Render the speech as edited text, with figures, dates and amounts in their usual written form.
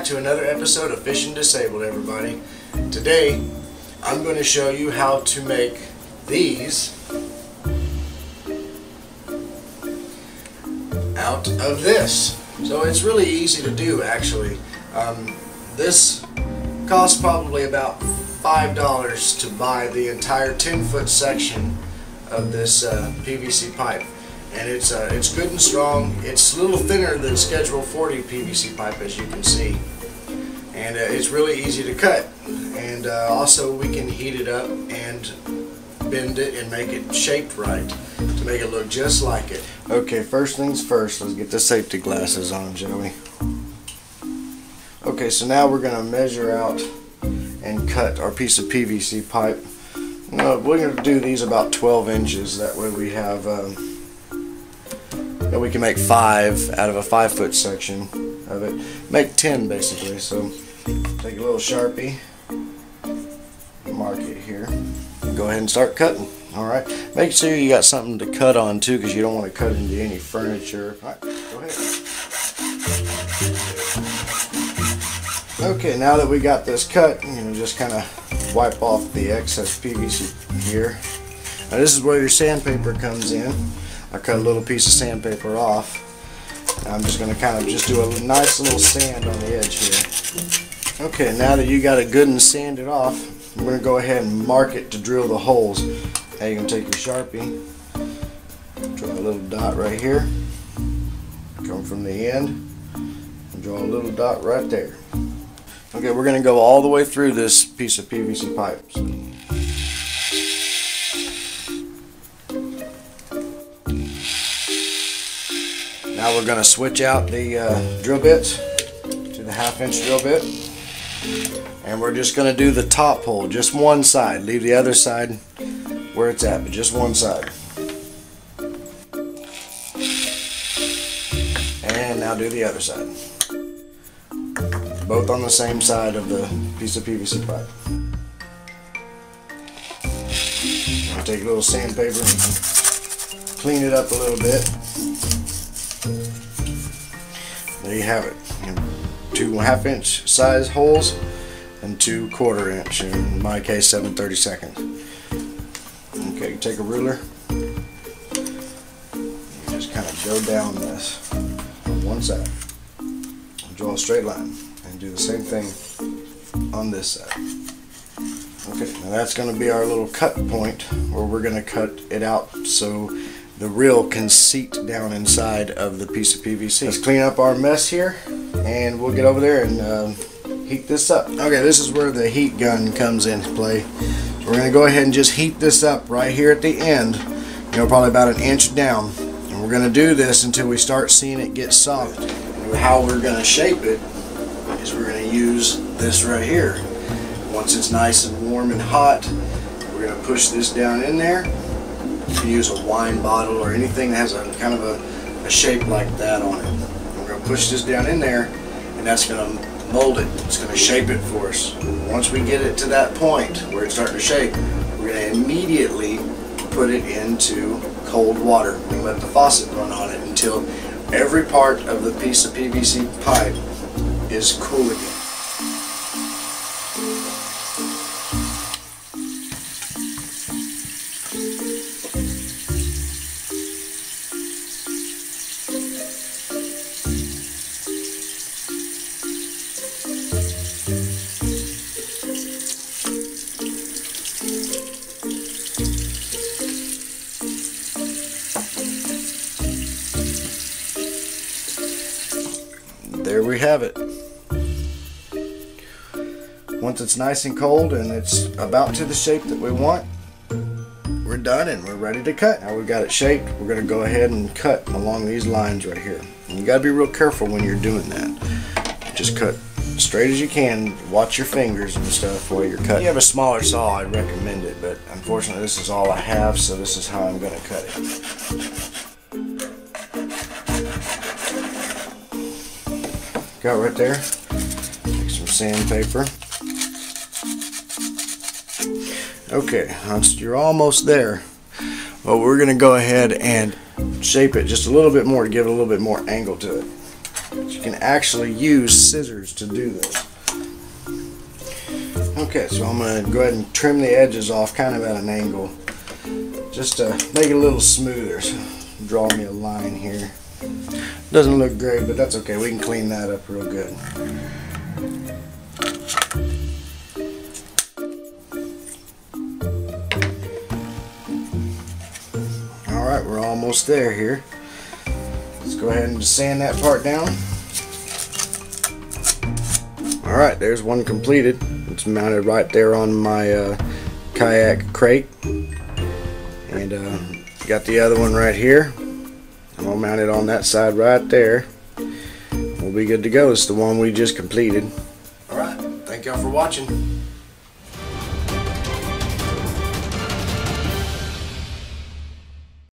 back to another episode of Fishing Disabled, everybody. Today, I'm going to show you how to make these out of this. So it's really easy to do, actually. This costs probably about $5 to buy the entire 10-foot section of this PVC pipe. And it's good and strong. It's a little thinner than Schedule 40 PVC pipe, as you can see. And it's really easy to cut. And also we can heat it up and bend it and make it shaped right to make it look just like it. Okay, first things first, let's get the safety glasses on, shall we? Okay, so now we're going to measure out and cut our piece of PVC pipe. We're going to do these about 12 inches. That way we have we can make 5 out of a 5-foot section of it. Make 10 basically. So take a little Sharpie, mark it here, and go ahead and start cutting. Alright, make sure you got something to cut on too, because you don't want to cut into any furniture. Alright, go ahead. Okay, now that we got this cut, just kind of wipe off the excess PVC here. Now this is where your sandpaper comes in. I cut a little piece of sandpaper off. I'm just going to kind of just do a nice little sand on the edge here. Okay, now that you got it good and sanded off, we're going to go ahead and mark it to drill the holes. Now you can take your Sharpie, draw a little dot right here, come from the end, and draw a little dot right there. Okay, we're going to go all the way through this piece of PVC pipe. Now we're going to switch out the drill bits to the 1/2-inch drill bit, and we're just going to do the top hole, just one side. Leave the other side where it's at, but just one side. And now do the other side. Both on the same side of the piece of PVC pipe. I'll take a little sandpaper and clean it up a little bit. There you have it. 2 1/2-inch size holes and 2 1/4-inch, in my case 7/32. Okay, you take a ruler, you just kind of go down this on one side, draw a straight line, and do the same thing on this side. Okay, now that's going to be our little cut point where we're going to cut it out so the reel can seat down inside of the piece of PVC. Let's clean up our mess here, and we'll get over there and heat this up. Okay, this is where the heat gun comes into play. So we're going to go ahead and just heat this up right here at the end, probably about 1 inch down. And we're going to do this until we start seeing it get soft. And how we're going to shape it is we're going to use this right here. Once it's nice and warm and hot, we're going to push this down in there. You can use a wine bottle or anything that has a kind of a shape like that on it. And we're going to push this down in there, and that's going to mold it. It's going to shape it for us. Once we get it to that point where it's starting to shape, we're going to immediately put it into cold water and let the faucet run on it until every part of the piece of PVC pipe is cool again. There we have it. Once it's nice and cold and it's about to the shape that we want, we're done and we're ready to cut. Now we've got it shaped, we're going to go ahead and cut along these lines right here. And you got to be real careful when you're doing that. Just cut straight as you can. Watch your fingers and stuff while you're cutting. If you have a smaller saw, I'd recommend it, but unfortunately this is all I have, so this is how I'm going to cut it. Got right there. Take some sandpaper. Okay, you're almost there. Well, we're going to go ahead and shape it just a little bit more to give it a little bit more angle to it. But you can actually use scissors to do this. Okay, so I'm going to go ahead and trim the edges off kind of at an angle, just to make it a little smoother. So draw me a line here. Doesn't look great, but that's okay. We can clean that up real good. Alright, we're almost there here. Let's go ahead and just sand that part down. Alright, there's one completed. It's mounted right there on my kayak crate. And got the other one right here. I'm going to mount it on that side right there. We'll be good to go. It's the one we just completed. Alright, thank y'all for watching.